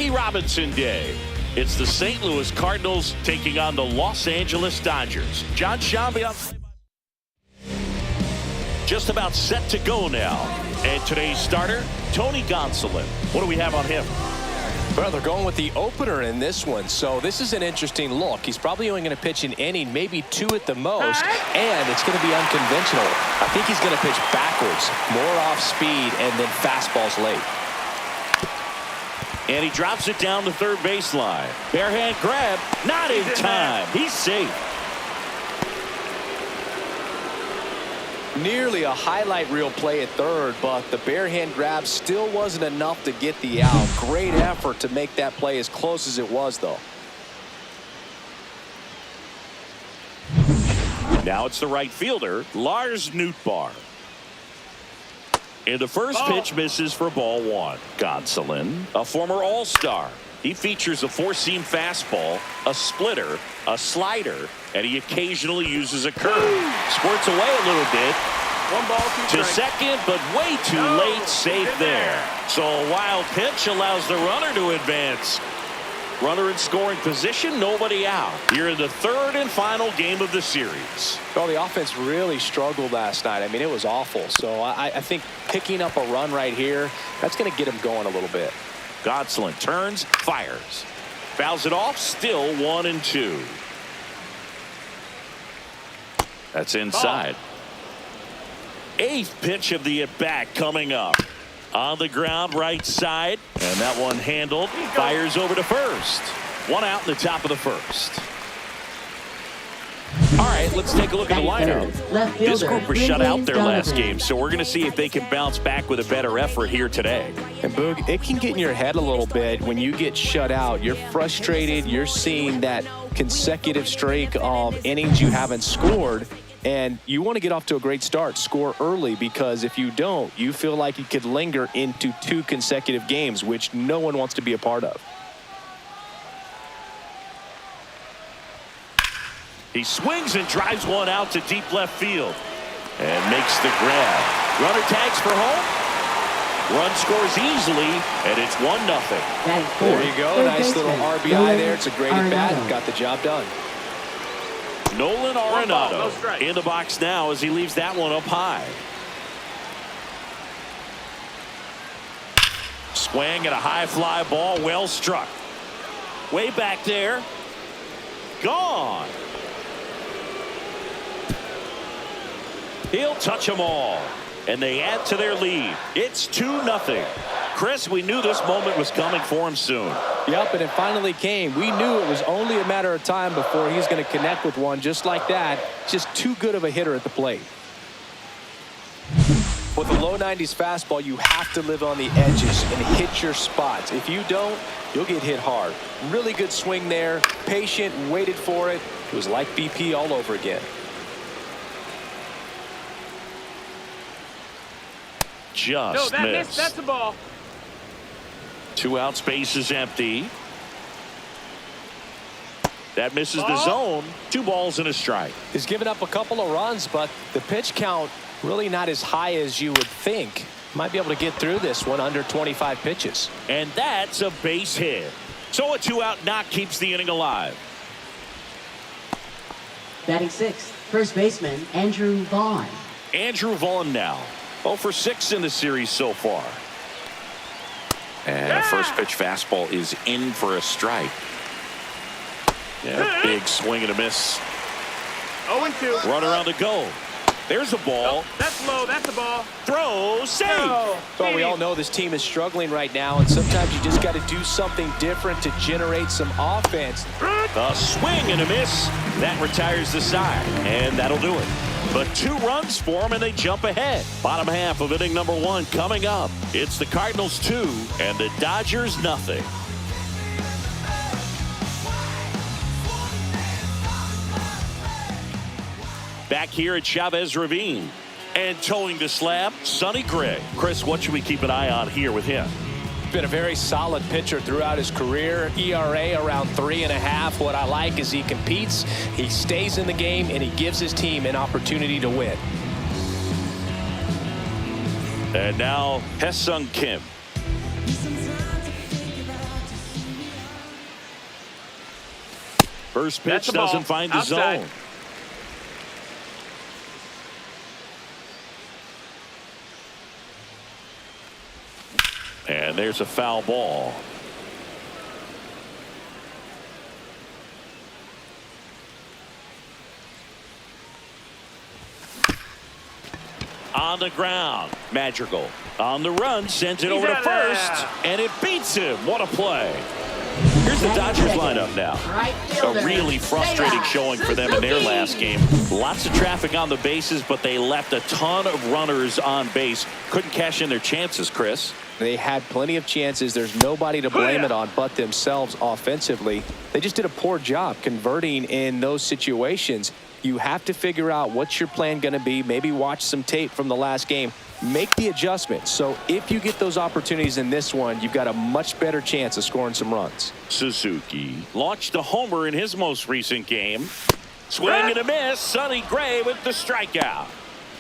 Jackie Robinson Day. It's the St. Louis Cardinals taking on the Los Angeles Dodgers. John Shambi on. Just about set to go now. And today's starter, Tony Gonsolin. What do we have on him? Well, they're going with the opener in this one, so this is an interesting look. He's probably only going to pitch an inning, maybe 2 at the most, and it's going to be unconventional. I think he's going to pitch backwards, more off speed, and then fastballs late. And he drops it down the third baseline. Bare hand grab, not in time. He's safe. Nearly a highlight reel play at third, but the bare hand grab still wasn't enough to get the out. Great effort to make that play as close as it was, though. Now it's the right fielder, Lars Nootbaar. And the first pitch misses for ball 1. Gonsolin, a former All-Star. He features a 4-seam fastball, a splitter, a slider, and he occasionally uses a curve. Squirts away a little bit. 1 ball, 2 to second, but way too late. Safe there. So a wild pitch allows the runner to advance. Runner in scoring position, nobody out. Here in the third and final game of the series. Well, the offense really struggled last night. I mean, it was awful. So I think picking up a run right here, that's going to get him going a little bit. Gonsolin turns, fires. Fouls it off, still 1-2. That's inside. 8th pitch of the at-bat coming up. On the ground, right side. And that one handled. Fires over to first. 1 out in the top of the first. All right, let's take a look at the lineup. This group was shut out their last game, so we're going to see if they can bounce back with a better effort here today. And Boog, it can get in your head a little bit when you get shut out. You're frustrated. You're seeing that consecutive streak of innings you haven't scored. And you want to get off to a great start, score early, because if you don't, you feel like you could linger into 2 consecutive games, which no one wants to be a part of. He swings and drives one out to deep left field and makes the grab. Runner tags for home. Run scores easily, and it's 1-0. There you go. Nice little RBI there. It's a great at-bat. Got the job done. Nolan Arenado in the box now as he leaves that one up high. Swing at a high fly ball, well struck. Way back there. Gone. He'll touch them all. And they add to their lead. It's 2-0. Chris, we knew this moment was coming for him soon. Yep, and it finally came. We knew it was only a matter of time before he's going to connect with one just like that. Just too good of a hitter at the plate. With a low 90s fastball, you have to live on the edges and hit your spots. If you don't, you'll get hit hard. Really good swing there. Patient, waited for it. It was like BP all over again. Just missed. That's the ball. 2 out, space is empty. That misses the zone. 2 balls and a strike. He's given up a couple of runs, but the pitch count really not as high as you would think. Might be able to get through this one under 25 pitches. And that's a base hit. So a 2-out knock keeps the inning alive. Batting 6th, first baseman Andrew Vaughn. Andrew Vaughn now. 0 for 6 in the series so far. And first pitch fastball is in for a strike. Yeah, big swing and a miss. 0-2. Runner on the go. There's a ball. Oh, that's low. That's a ball. Throw, save. Well, we all know this team is struggling right now, and sometimes you just got to do something different to generate some offense. A swing and a miss. That retires the side, and that'll do it. But 2 runs for them, and they jump ahead. Bottom half of inning number 1 coming up. It's the Cardinals 2 and the Dodgers 0. Back here at Chavez Ravine. And towing the slab, Sonny Gray. Chris, what should we keep an eye on here with him? Been a very solid pitcher throughout his career. ERA around 3.5. What I like is he competes, he stays in the game, and he gives his team an opportunity to win. And now Haesung Kim. First pitch That's the ball. doesn't find the Outside. zone. And there's a foul ball. On the ground, Madrigal on the run, sends it over to first, and it beats him. What a play. Here's the Dodgers lineup now. A really frustrating showing for them in their last game. Lots of traffic on the bases, but they left a ton of runners on base. Couldn't cash in their chances, Chris. They had plenty of chances. There's nobody to blame it on but themselves offensively. They just did a poor job converting in those situations. You have to figure out what's your plan going to be. Maybe watch some tape from the last game. Make the adjustment. So if you get those opportunities in this one, you've got a much better chance of scoring some runs. Suzuki launched a homer in his most recent game. Swing and a miss. Sonny Gray with the strikeout.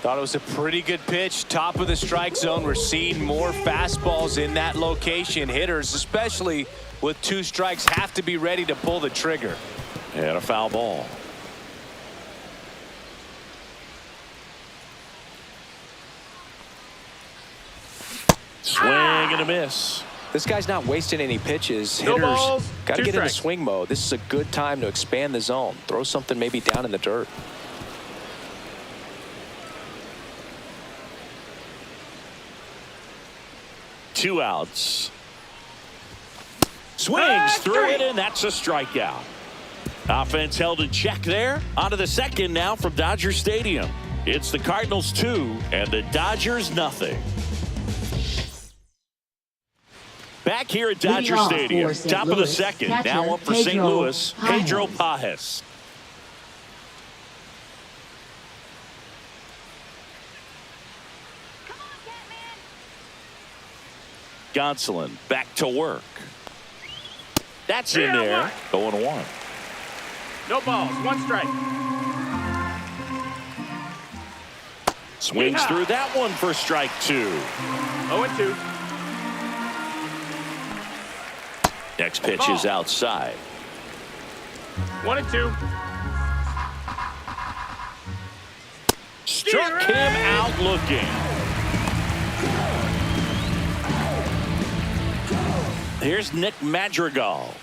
Thought it was a pretty good pitch. Top of the strike zone. We're seeing more fastballs in that location. Hitters, especially with 2 strikes, have to be ready to pull the trigger. And a foul ball. Swing and a miss. This guy's not wasting any pitches. No Hitters balls, got to 2 get into strikes. swing mode. This is a good time to expand the zone. Throw something maybe down in the dirt. Two outs. Swings through it, and that's a strikeout. Offense held in check there. On to the second now from Dodger Stadium. It's the Cardinals 2 and the Dodgers nothing. Back here at Dodger Stadium, top of the second, now up for St. Louis, Pedro Pajes. Gonsolin back to work. That's in there. 0-1. No balls. 1 strike. Swings through that one for strike 2. 0-2. Next pitch is outside. 1-2. Struck him out looking. Here's Nick Madrigal.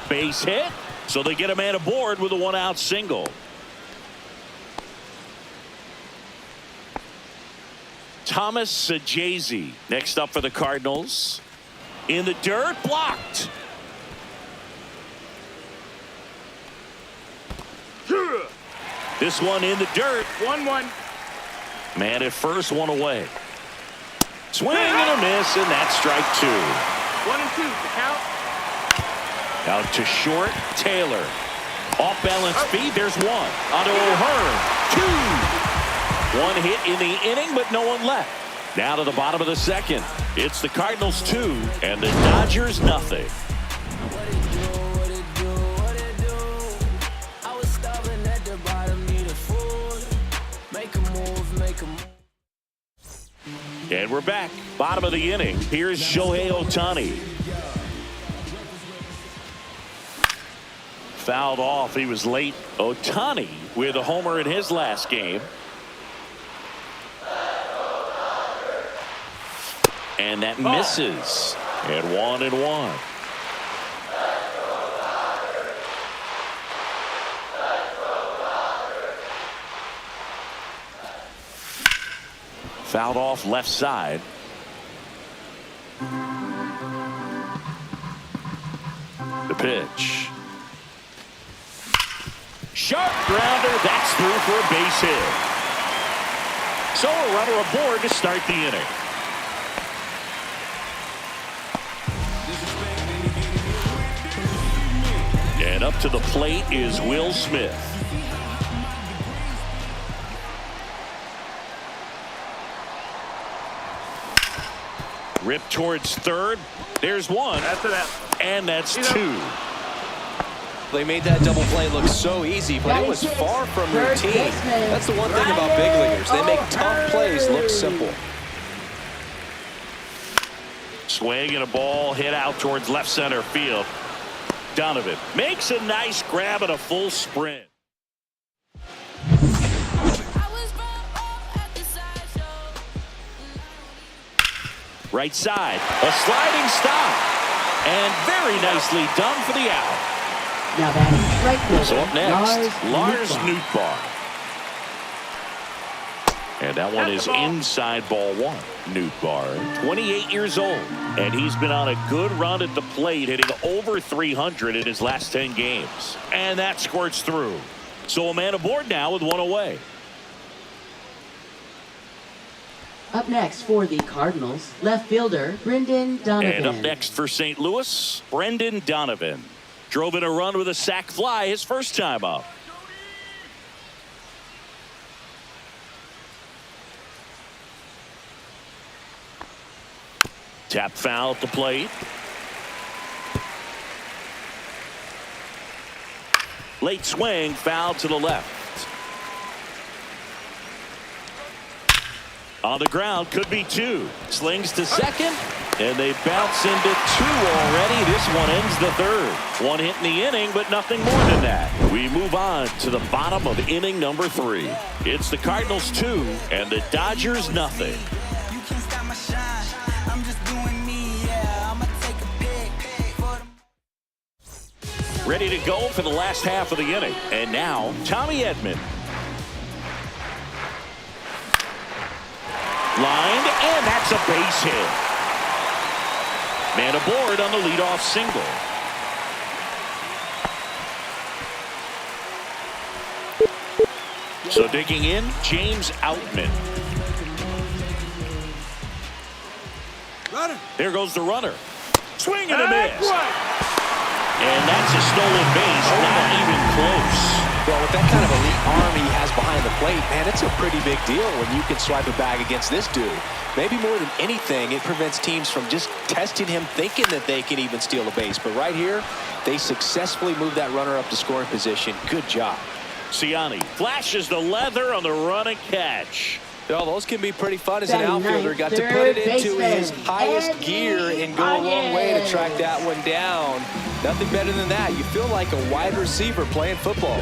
Base hit, so they get a man aboard with a 1-out single. Thomas Sajazi next up for the Cardinals. In the dirt, blocked. This one in the dirt. 1-1. Man at first, 1 away. Swing and a miss, and that's strike 2. 1-2. The count. Out to short, Taylor. Off balance feed, there's 1. Onto O'Hearn, 2. 1 hit in the inning, but no one left. Now to the bottom of the second. It's the Cardinals 2 and the Dodgers nothing. And we're back. Bottom of the inning. Here's Shohei Ohtani. Fouled off. He was late. Ohtani with a homer in his last game. And that misses. And 1-1. Fouled off left side. The pitch. Sharp grounder. That's through for a base hit. So a runner aboard to start the inning. And up to the plate is Will Smith. Ripped towards third. There's 1. That's it. And that's 2. They made that double play look so easy, but it was far from routine. That's the one thing about big leaguers. They make tough plays look simple. Swing and a ball hit out towards left center field. Donovan makes a nice grab and a full sprint. Right side, a sliding stop, and very nicely done for the out. Now batting right fielder, So up next, Lars Nootbaar. And that one is inside ball one. Nootbaar, 28 years old, and he's been on a good run at the plate, hitting over 300 in his last 10 games. And that squirts through. So a man aboard now with one away. Up next for the Cardinals, left fielder Brendan Donovan. And up next for St. Louis, Brendan Donovan. Drove in a run with a sac fly his first time up. Tap foul at the plate. Late swing, foul to the left. On the ground, could be two. Slings to second, and they bounce into two already. This one ends the third. One hit in the inning, but nothing more than that. We move on to the bottom of inning number 3. It's the Cardinals 2 and the Dodgers nothing. Ready to go for the last half of the inning. And now, Tommy Edman. Lined, and that's a base hit. Man aboard on the leadoff single. So digging in, James Outman. There goes the runner. Swing and a miss. And that's a stolen base, not even close. Well, with that kind of elite arm he has behind the plate, man, it's a pretty big deal when you can swipe a bag against this dude. Maybe more than anything, it prevents teams from just testing him, thinking that they can even steal a base. But right here, they successfully moved that runner up to scoring position. Good job. Ciani flashes the leather on the run and catch. Well, those can be pretty fun as an outfielder. Got to put it into his highest gear and go a long way to track that one down. Nothing better than that. You feel like a wide receiver playing football.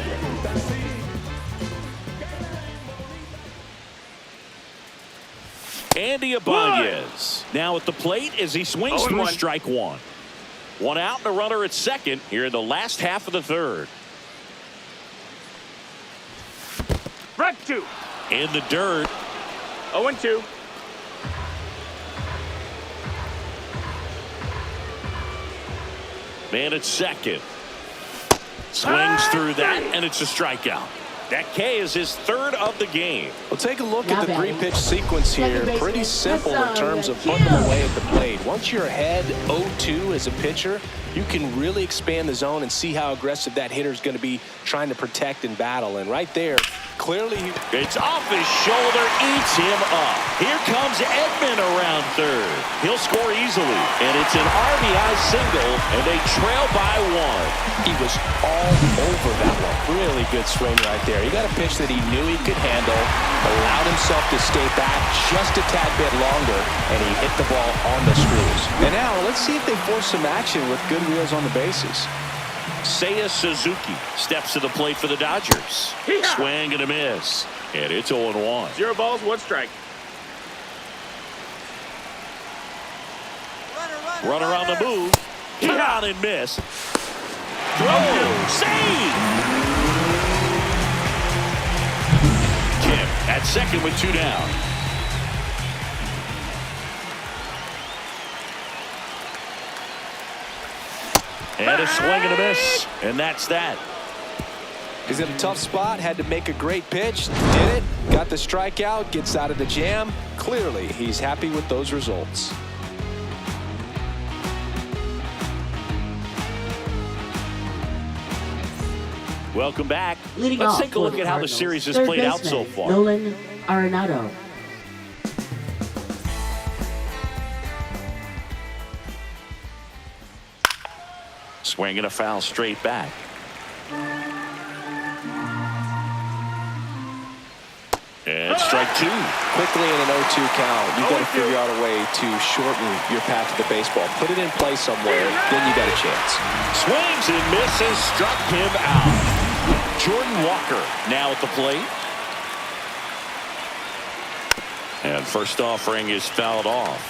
Andy Ibanez now at the plate as he swings through strike one. One out and a runner at second here in the last half of the third. Strike 2. In the dirt. 0-2. Man at second. Swings through that, and it's a strikeout. That K is his third of the game. Well, take a look at the 3-pitch sequence here. Pretty simple in terms of putting them away at the plate. Once you're ahead 0-2 as a pitcher, you can really expand the zone and see how aggressive that hitter is going to be trying to protect and battle. And right there, clearly, it's off his shoulder, eats him up. Here comes Edman around third. He'll score easily, and it's an RBI single, and they trail by 1. He was all over that one. Really good swing right there. He got a pitch that he knew he could handle, allowed himself to stay back just a tad bit longer, and he hit the ball on the screws. And now, let's see if they force some action with good wheels on the bases. Seiya Suzuki steps to the plate for the Dodgers. Swing and a miss. And it's 0-1. 0 balls, 1 strike. Runner on the move. Hit on and miss. Throw. Save. Kim at second with 2 down. And a swing and a miss. And that's that. He's in a tough spot, had to make a great pitch, did it, got the strikeout, gets out of the jam. Clearly, he's happy with those results. Welcome back. Leading Let's off take a look for at how the Cardinals, series has third played out baseman, so far. Nolan Arenado. Swinging a foul straight back. And strike two. Quickly in an 0-2 count, you got to figure out a way to shorten your path to the baseball. Put it in play somewhere, then you got a chance. Swings and misses, struck him out. Jordan Walker now at the plate. And first offering is fouled off.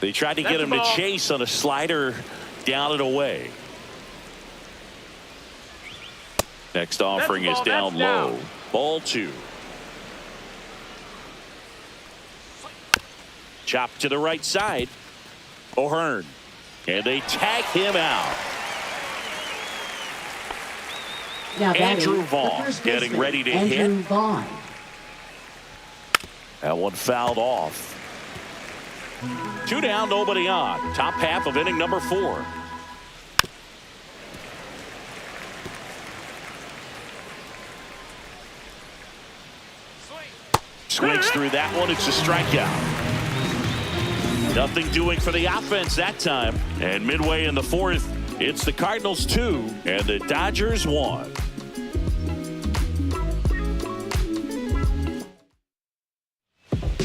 They tried to get him to chase on a slider down and away. Next offering is down low. Ball two. Chop to the right side. O'Hearn. And they tag him out. Now Andrew Vaughn getting ready to hit. Vaughn. That one fouled off. 2 down, nobody on. Top half of inning number 4. Swings through that one. It's a strikeout. Nothing doing for the offense that time. And midway in the 4th, it's the Cardinals 2 and the Dodgers 1.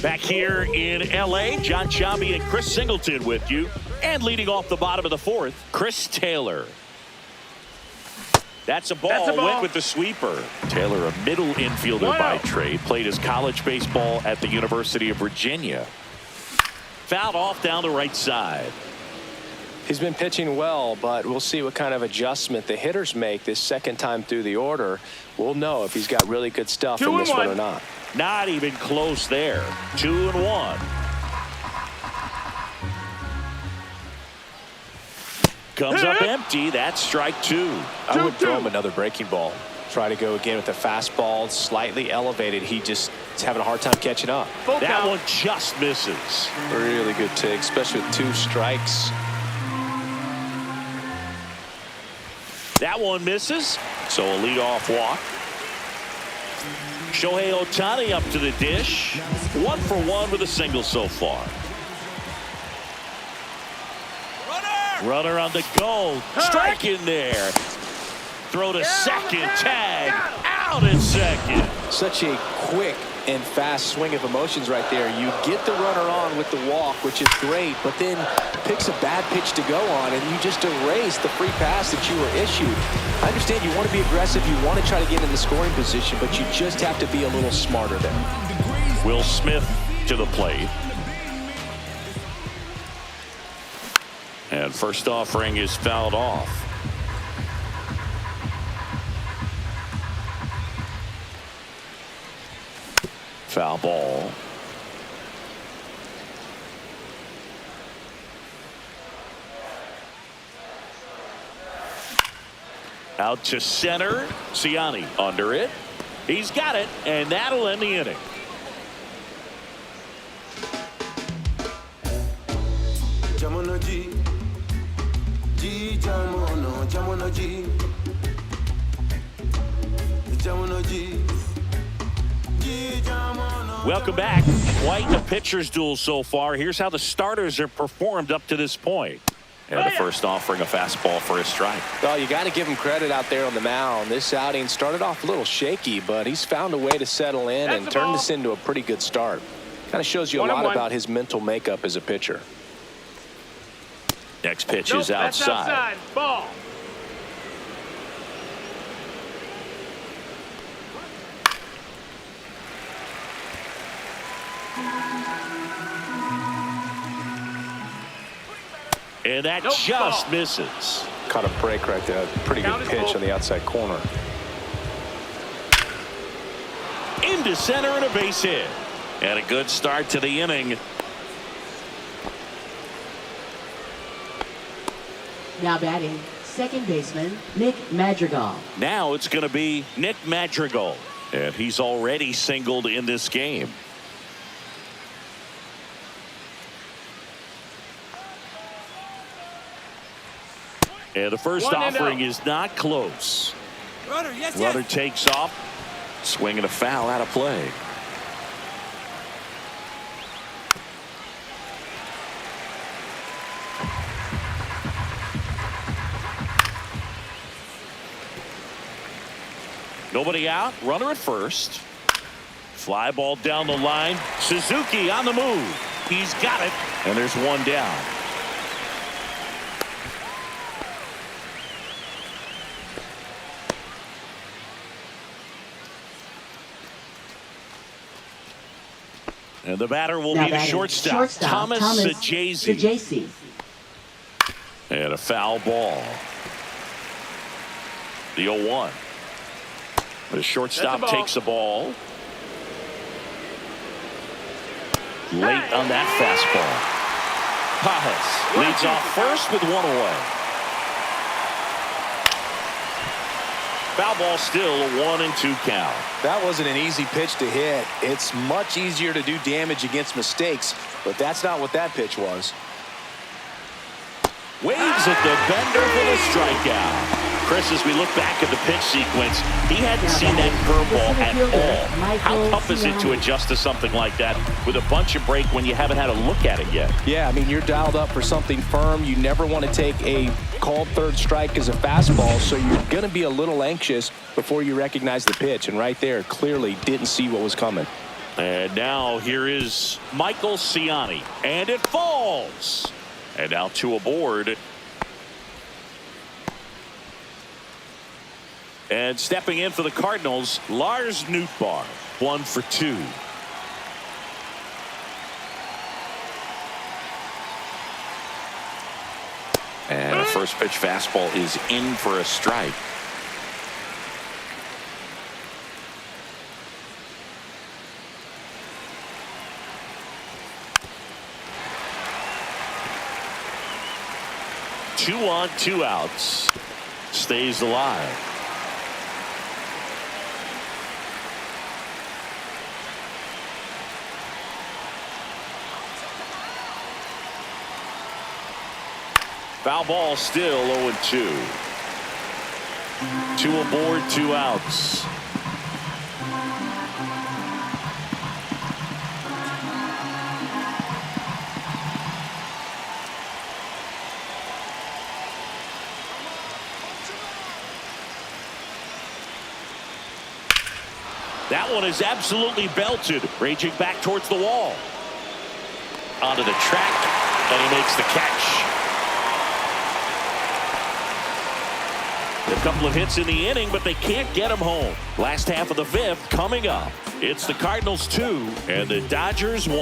Back here in L.A., John Sciambi and Chris Singleton with you. And leading off the bottom of the 4th, Chris Taylor. That's a ball. Went with the sweeper. Taylor, a middle infielder by trade, played his college baseball at the University of Virginia. Fouled off down the right side. He's been pitching well, but we'll see what kind of adjustment the hitters make this second time through the order. We'll know if he's got really good stuff in this one or not. Not even close there. 2-1. Comes up empty. That's strike 2. I would throw him another breaking ball. Try to go again with the fastball, slightly elevated. He just is having a hard time catching up. That one just misses. Really good take, especially with 2 strikes. That one misses. So a leadoff walk. Shohei Ohtani up to the dish. 1 for 1 with a single so far. Runner on the go. Strike in there. Throw to second. Tag. Out at second. Such a quick and fast swing of emotions right there. You get the runner on with the walk, which is great, but then picks a bad pitch to go on, and you just erase the free pass that you were issued. I understand you want to be aggressive, you want to try to get in the scoring position, but you just have to be a little smarter there. Will Smith to the plate. And first offering is fouled off. Foul ball. Out to center. Ciani under it. He's got it, and that'll end the inning. Welcome back. Quite a pitcher's duel so far. Here's how the starters have performed up to this point. And the first offering a fastball for a strike. Well, you got to give him credit out there on the mound. This outing started off a little shaky, but he's found a way to settle in and turn this into a pretty good start. Kind of shows you a lot about his mental makeup as a pitcher. Next pitch is outside. Ball. And that just misses. Caught a break right there. Pretty good pitch on the outside corner. Into center and a base hit. And a good start to the inning. Now batting, second baseman, Nick Madrigal. Now it's going to be Nick Madrigal. And he's already singled in this game. And the first offering is not close. Runner takes off. Swinging a foul out of play. Nobody out. Runner at first. Fly ball down the line. Suzuki on the move. He's got it. And there's one down. And the batter will be the shortstop, Thomas Sajazi. And a foul ball. The 0-1. The shortstop takes the ball. Late on that fastball. Pajas leads off first with one away. Foul ball, still a 1-2 count. That wasn't an easy pitch to hit. It's much easier to do damage against mistakes, but that's not what that pitch was. Waves at the bender for the strikeout. Chris, as we look back at the pitch sequence, he hadn't seen that curveball at all. How tough is it to adjust to something like that with a bunch of break when you haven't had a look at it yet? Yeah, I mean, you're dialed up for something firm. You never want to take a called third strike as a fastball, so you're going to be a little anxious before you recognize the pitch. And right there, clearly didn't see what was coming. And now here is Michael Ciani. And it falls. And now two aboard. And stepping in for the Cardinals, Lars Nootbaar, 1 for 2. And a first pitch fastball is in for a strike. Two on, 2 outs. Stays alive. Foul ball, still 0-2. 2 aboard, 2 outs. That one is absolutely belted, raging back towards the wall. Onto the track, and he makes the catch. A couple of hits in the inning, but they can't get him home. Last half of the 5th coming up. It's the Cardinals 2 and the Dodgers 1.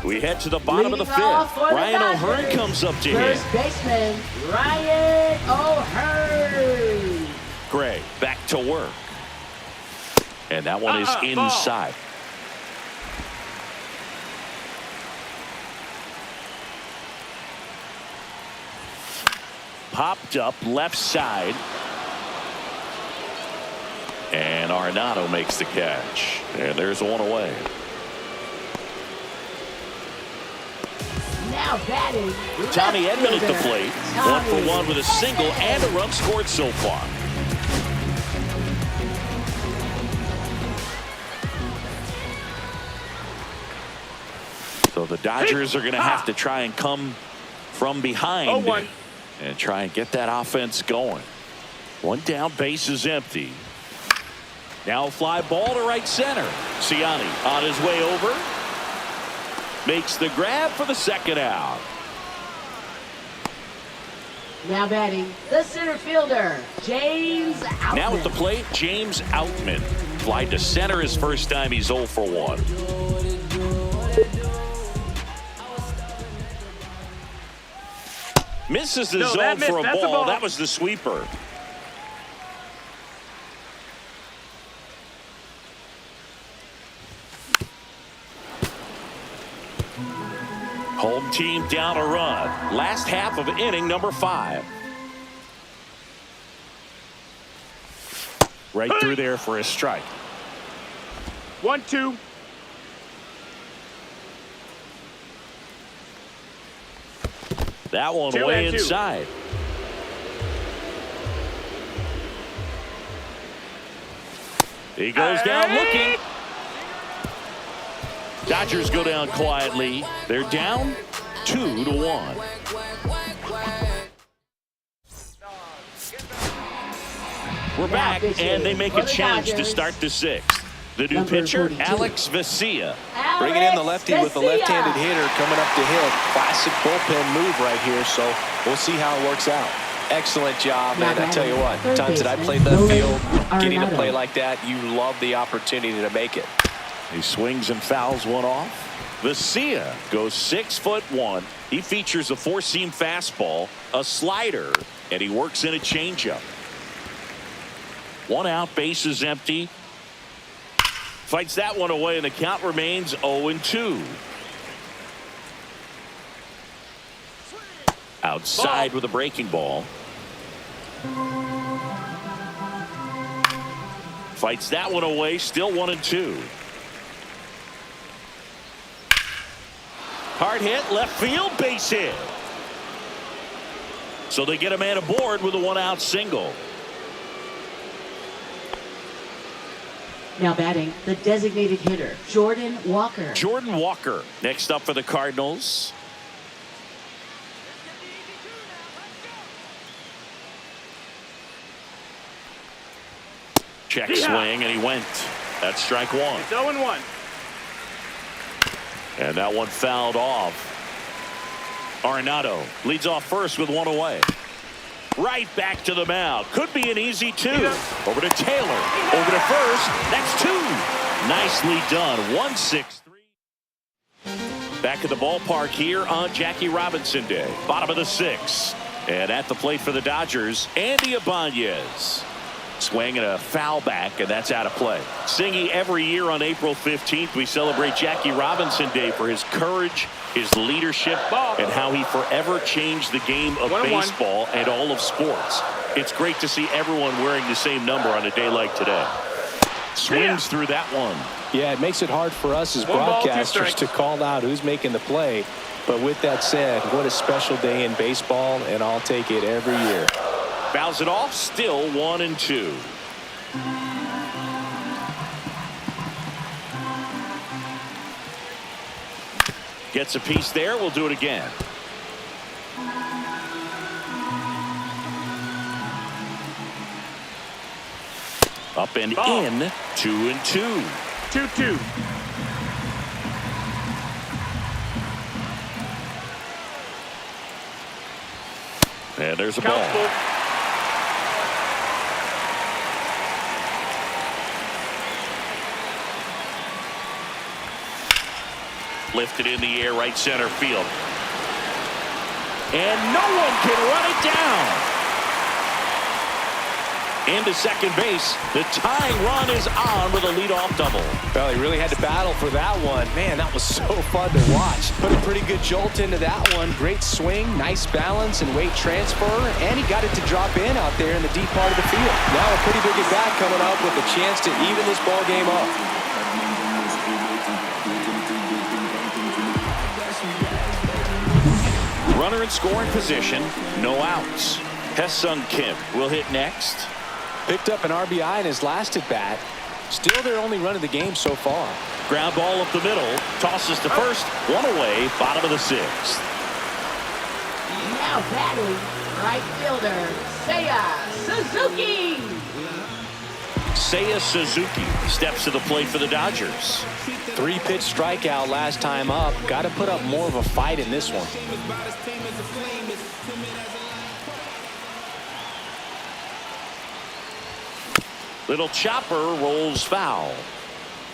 We head to the bottom of the 5th. Ryan O'Hearn comes up to hit. First baseman Ryan O'Hearn. Gray back to work. And that one is inside. Popped up left side. And Arenado makes the catch. And there's one away. Now batting. Tommy Edman at the plate. 1 for 1 with a single and a run scored so far. So the Dodgers are going to have to try and come from behind. 0-1. And try and get that offense going. One down, base is empty. Now a fly ball to right center. Ciani on his way over. Makes the grab for the second out. Now batting, the center fielder, James Outman. Now at the plate, James Outman. Fly to center his first time. He's 0 for 1. Misses the zone for a ball. That was the sweeper. Home team down a run. Last half of inning number 5. Right through there for a strike. 1-2. That one way inside. He goes down looking. Dodgers go down quietly. They're down 2-1. 2-1. We're back, and they make a change to start the sixth. The new pitcher, Alex Vesia. Bringing in the lefty with the left-handed hitter coming up to hit. Classic bullpen move right here, so we'll see how it works out. Excellent job, man. I tell you what, times that I played left field, getting to play like that, you love the opportunity to make it. He swings and fouls one off. Vesia goes 6'1". He features a four-seam fastball, a slider, and he works in a changeup. One out, bases empty. Fights that one away, and the count remains 0-2. Outside with a breaking ball. Fights that one away, still 1-2. Hard hit, left field, base hit. So they get a man aboard with a one-out single. Now batting, the designated hitter, Jordan Walker. Jordan Walker next up for the Cardinals. Check swing, and he went. That's strike one. It's 0-1. And that one fouled off. Arenado leads off first with one away. Right back to the mound. Could be an easy two. Over to Taylor. Over to first. That's two. Nicely done. 1-6-3. Back at the ballpark here on Jackie Robinson Day. Bottom of the sixth. And at the plate for the Dodgers, Andy Ibanez. Swing and a foul back, and that's out of play. Singy, every year on April 15th, we celebrate Jackie Robinson Day for his courage, his leadership, and how he forever changed the game of baseball and all of sports. It's great to see everyone wearing the same number on a day like today. Swings through that one. Yeah, it makes it hard for us as broadcasters to call out who's making the play. But with that said, what a special day in baseball, and I'll take it every year. Fouls it off, still 1-2. Gets a piece there. We'll do it again. Up and in. 2-2. 2-2. And there's a ball. Lifted in the air, right center field. And no one can run it down. Into second base. The tying run is on with a leadoff double. Well, he really had to battle for that one. Man, that was so fun to watch. Put a pretty good jolt into that one. Great swing, nice balance and weight transfer, and he got it to drop in out there in the deep part of the field. Now a pretty big at bat coming up with a chance to even this ball game up. Runner in scoring position, no outs. Hesung Kim will hit next. Picked up an RBI in his last at bat. Still their only run of the game so far. Ground ball up the middle, tosses to first, one away, bottom of the sixth. Now batting, right fielder, Seiya Suzuki. Seiya Suzuki steps to the plate for the Dodgers. 3-pitch strikeout last time up. Got to put up more of a fight in this one. Little chopper rolls foul.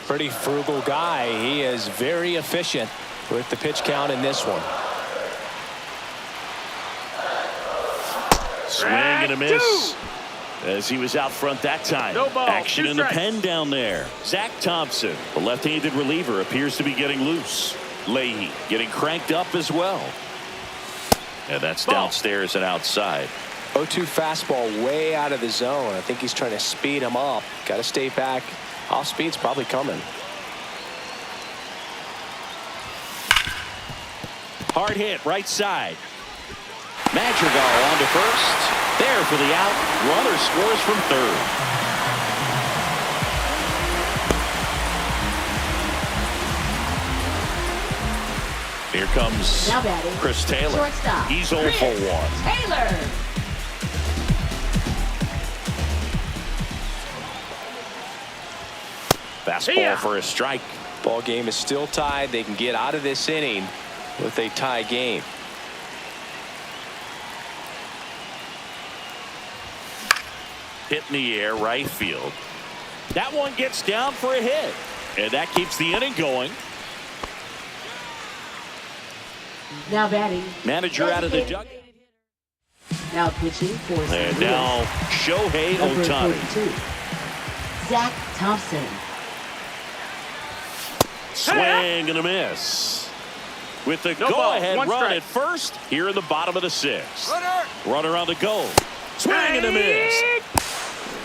Pretty frugal guy. He is very efficient with the pitch count in this one. Swing and a miss. As he was out front that time. No ball, Action in the strikes. pen down there. Zach Thompson, the left-handed reliever, appears to be getting loose. Leahy getting cranked up as well. And that's downstairs and outside. 0-2 fastball way out of the zone. I think he's trying to speed him up. Got to stay back. Off speed's probably coming. Hard hit right side. Madrigal on to first. There for the out. Runner scores from third. Here comes Now batting, Chris Taylor. shortstop, He's 0 Chris for 1. Taylor. Fastball for a strike. Ball game is still tied. They can get out of this inning with a tie game. Hit in the air, right field. That one gets down for a hit. And that keeps the inning going. Now batting, Manager out of the dugout. now pitching for St. And Louis. now Shohei Number Ohtani. 42, Zach Thompson. Swing and a miss. With the No ball, go-ahead one run strike. at first, here in the bottom of the 6th. Runner on the go. Swing and a miss.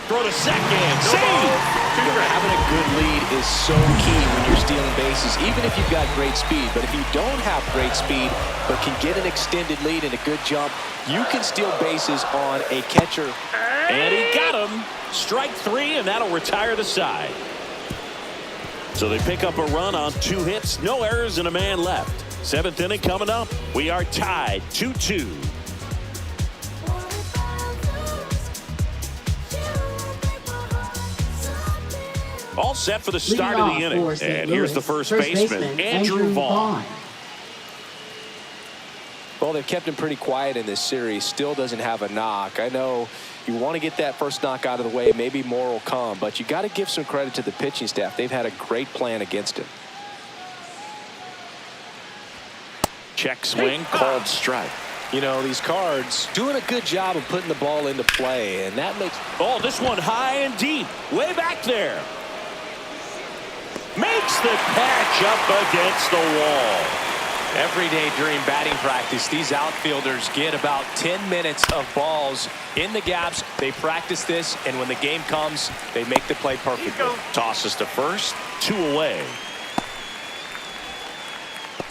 Throw to second. Save. Having a good lead is so key when you're stealing bases, even if you've got great speed. But if you don't have great speed but can get an extended lead and a good jump, you can steal bases on a catcher. And he got him. Strike 3, and that'll retire the side. So they pick up a run on 2 hits, no errors, and a man left. 7th inning coming up. We are tied 2-2. All set for the start of the inning. And here's the first baseman, Andrew Vaughn. Well, they've kept him pretty quiet in this series. Still doesn't have a knock. I know you want to get that first knock out of the way. Maybe more will come. But you got to give some credit to the pitching staff. They've had a great plan against him. Check swing, called strike. You know, these Cards doing a good job of putting the ball into play. And that makes... Oh, this one high and deep. Way back there. Makes the catch up against the wall. Every day during batting practice, these outfielders get about 10 minutes of balls in the gaps. They practice this, and when the game comes, they make the play perfectly. Tosses to first, 2 away.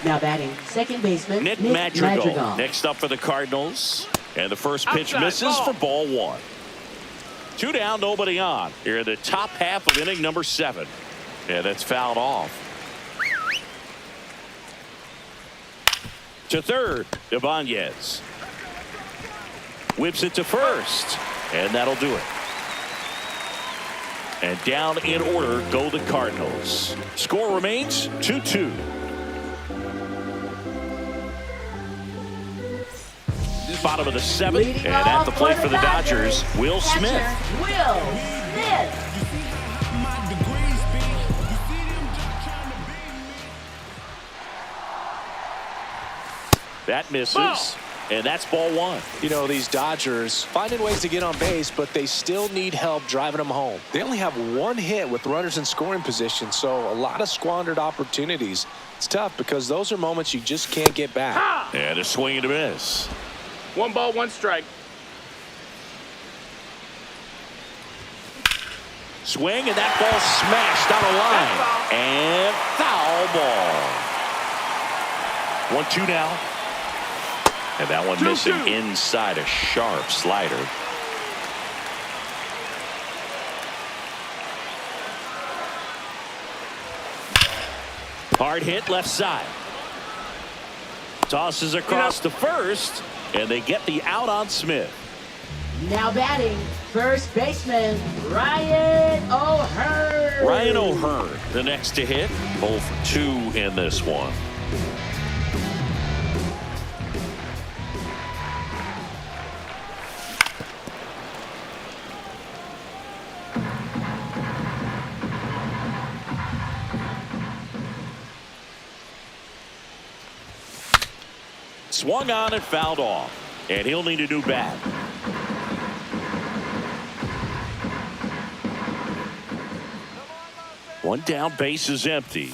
Now batting, second baseman, Nick Nick Madrigal. Next up for the Cardinals. And the first pitch Outside, misses ball. for ball 1. 2 down, nobody on. Here in the top half of inning number 7. And that's fouled off. To third, Ibanez. Whips it to first. And that'll do it. And down in order go the Cardinals. Score remains 2-2. Bottom of the 7th, and at the plate for the Dodgers, Will Smith. Will Smith. That misses, and that's ball 1. You know, these Dodgers finding ways to get on base, but they still need help driving them home. They only have 1 hit with runners in scoring position, so a lot of squandered opportunities. It's tough because those are moments you just can't get back. And a swing and a miss. 1 ball, 1 strike. Swing, and that ball smashed down the line. And foul ball. 1-2 now. And that one missing inside a sharp slider. Hard hit left side. Tosses across to first, and they get the out on Smith. Now batting, first baseman, Ryan O'Hearn. Ryan O'Hearn, the next to hit. Both 2 in this one. Swung on and fouled off. And he'll need a new bat. One down, base is empty.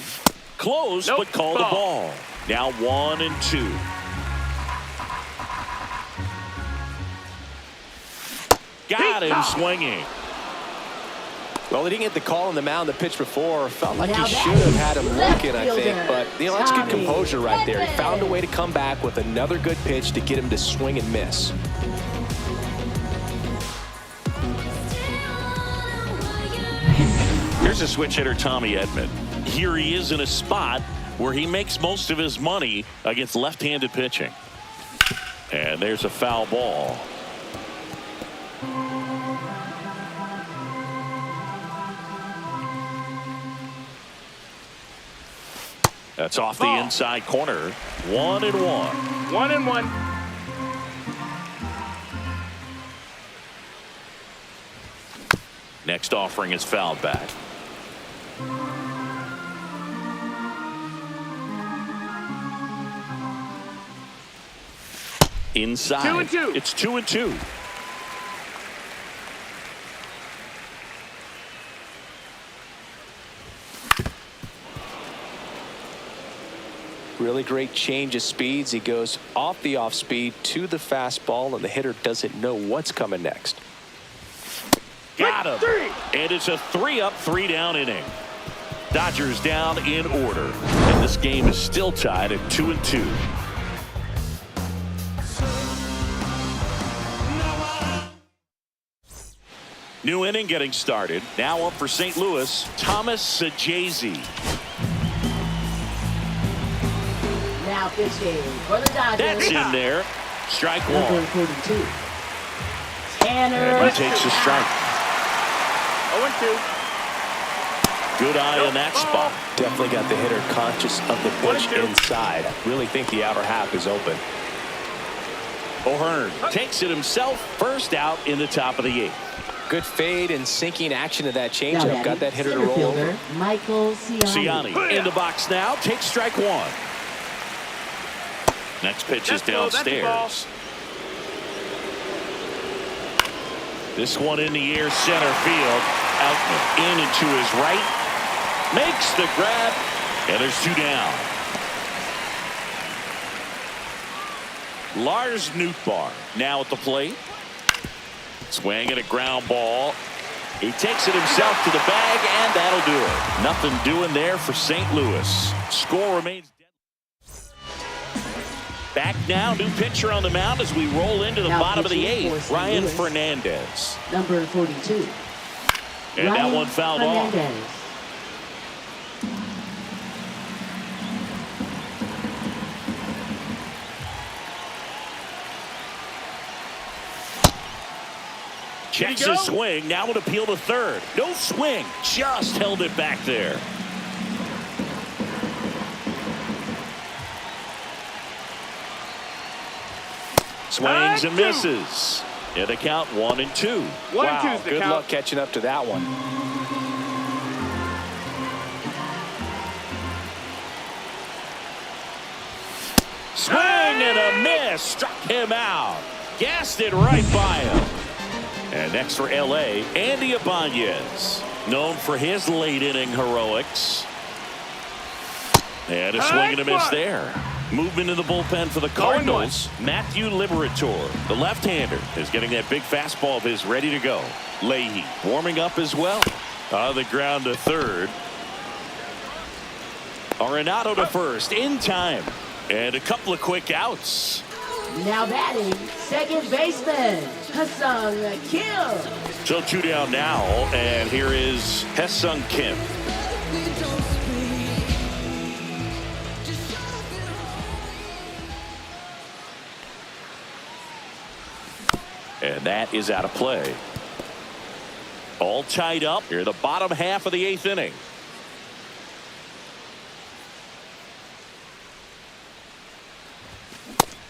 Close, Nope, but called the ball. Now 1-2. Got him swinging. Well, he didn't get the call on the mound the pitch before. Felt like Now he that should have had him is looking, I left think. fielder, But, you know, that's good Tommy composure right there. He Edman. found a way to come back with another good pitch to get him to swing and miss. Here's a switch hitter, Tommy Edman. Here he is in a spot where he makes most of his money against left-handed pitching. And there's a foul ball. That's off the inside corner. 1-1. 1-1. Next offering is fouled back. Inside. 2-2. It's 2-2. Really great change of speeds. He goes off the off speed to the fastball, and the hitter doesn't know what's coming next. Got him. And it's a 3-up, 3-down inning. Dodgers down in order. And this game is still tied at 2-2. New inning getting started. Now up for St. Louis, Thomas Sajazi. Now pitching for the Dodgers. That's in there. Strike Number one. 42. Tanner. And he takes a strike. 0-2. Good eye on that spot. Definitely got the hitter conscious of the pitch inside. Really think the outer half is open. O'Hearn takes it himself. First out in the top of the 8th. Good fade and sinking action of that Now changeup. batting, Got that hitter to center roll over. fielder, Michael Ciani. Ciani in the box now. Takes strike one. Next pitch is downstairs. This one in the air, center field. Outman in and to his right. Makes the grab. And there's 2 down. Lars Nootbaar now at the plate. Swinging a ground ball. He takes it himself to the bag, and that'll do it. Nothing doing there for St. Louis. Score remains dead. Back now, new pitcher on the mound as we roll into the Now bottom of the pitching for 8th. St. Ryan Louis. Fernandez. Number 42. And that Ryan one fouled off. Fernandez. Checks his swing. Now an appeal to third. No swing. Just held it back there. Swings and misses. And the count 1-2. Wow, good luck catching up to that one. Swing and a miss. Struck him out. Gassed it right by him. And next for L.A., Andy Ibanez. Known for his late inning heroics. And a swing and a miss there. Movement in the bullpen for the Cardinals. Matthew Liberatore, the left-hander, is getting that big fastball of his ready to go. Leahy warming up as well. On the ground to third. Arenado to first in time. And a couple of quick outs. Now batting, second baseman, Ha-Seong Kim. So 2 down now, and here is Ha-Seong Kim. And that is out of play. All tied up here in the bottom half of the 8th inning.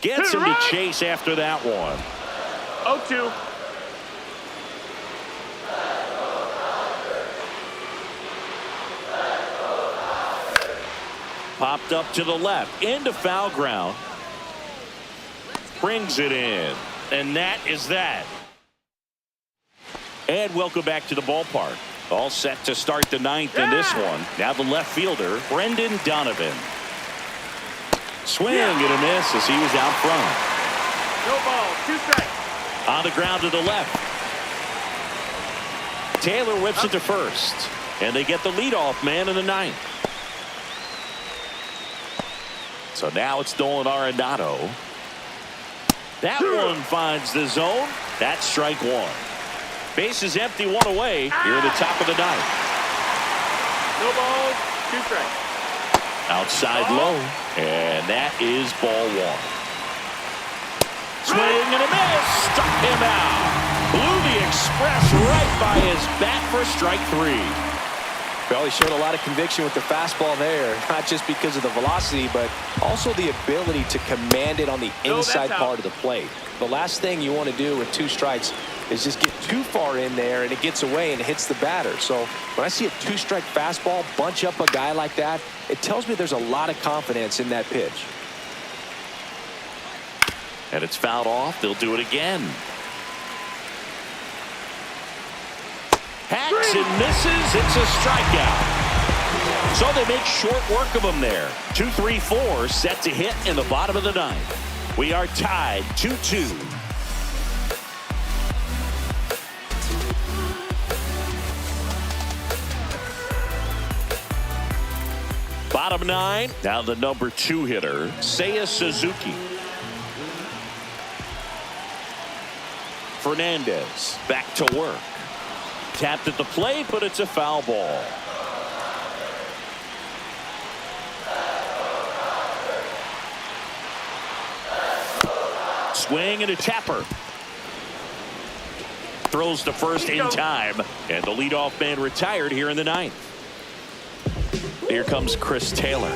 Gets him to chase after that one. 0-2. Popped up to the left into foul ground. Brings it in. And that is that. And welcome back to the ballpark. All set to start the 9th in this one. Now the left fielder, Brendan Donovan. Swing and a miss as he was out front. No ball. 2 strikes. On the ground to the left. Taylor whips it to first. And they get the leadoff man in the 9th. So now it's Nolan Arenado. That one finds the zone. That's strike one. Base is empty, 1 away here at the top of the 9th. No balls. 2 strikes. Outside low, and that is ball one. Swing and a miss, struck him out. Blew the express right by his bat for strike three. Well, he showed a lot of conviction with the fastball there, not just because of the velocity, but also the ability to command it on the inside part of the plate. The last thing you want to do with 2 strikes is just get too far in there and it gets away and it hits the batter. So when I see a 2-strike fastball bunch up a guy like that, it tells me there's a lot of confidence in that pitch. And it's fouled off. They'll do it again. Hacks and misses. It's a strikeout. So they make short work of him there. 2-3-4 set to hit in the bottom of the 9th. We are tied 2-2. Bottom 9. Now the number 2 hitter, Seiya Suzuki. Fernandez back to work. Tapped at the plate, but it's a foul ball. Swing and a tapper. Throws to first in time, and the leadoff man retired here in the 9th. Here comes Chris Taylor.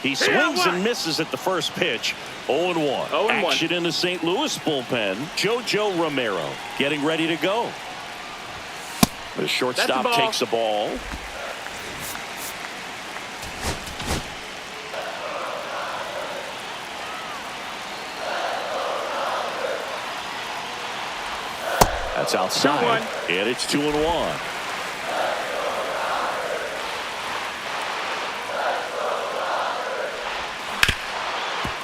He swings and misses at the first pitch. 0-1. Action in the St. Louis bullpen. JoJo Romero getting ready to go. The shortstop takes the ball. That's outside, and it's 2-1.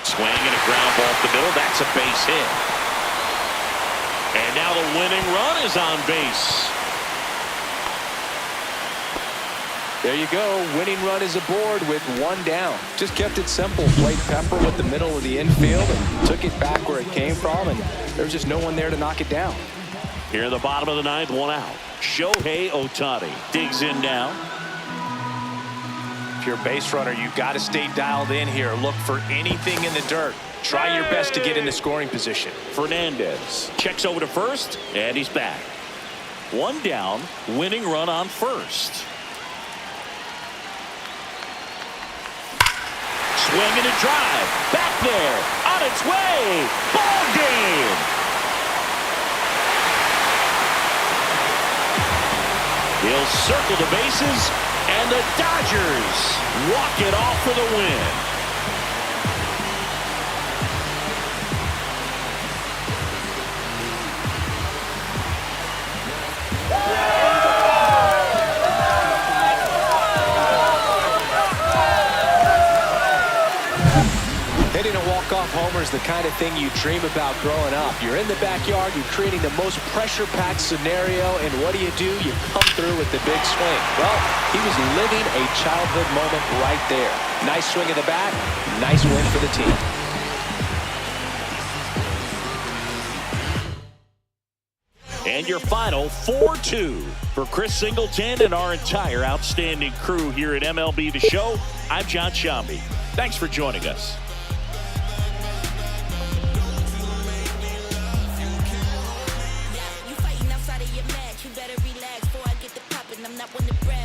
Swing and a ground ball up the middle. That's a base hit. And now the winning run is on base. There you go. Winning run is aboard with 1 down. Just kept it simple. Played pepper with the middle of the infield and took it back where it came from, and there was just no one there to knock it down. Here in the bottom of the 9th, 1 out. Shohei Ohtani digs in now. If you're a base runner, you've got to stay dialed in here. Look for anything in the dirt. Try your best to get into scoring position. Fernandez checks over to first, and he's back. 1 down, winning run on first. Swing and a drive. Back there. On its way. Ball game. He'll circle the bases, and the Dodgers walk it off for the win. Hitting a walk-off homer is the kind of thing you dream about growing up. You're in the backyard, you're creating the most pressure-packed scenario, and what do? You come through with the big swing. Well, he was living a childhood moment right there. Nice swing of the bat, nice win for the team. And your final 4-2 for Chris Singleton and our entire outstanding crew here at MLB The Show. I'm John Shambi. Thanks for joining us. You fighting outside of your match. You better relax before I get the poppin'. I'm not one to brag.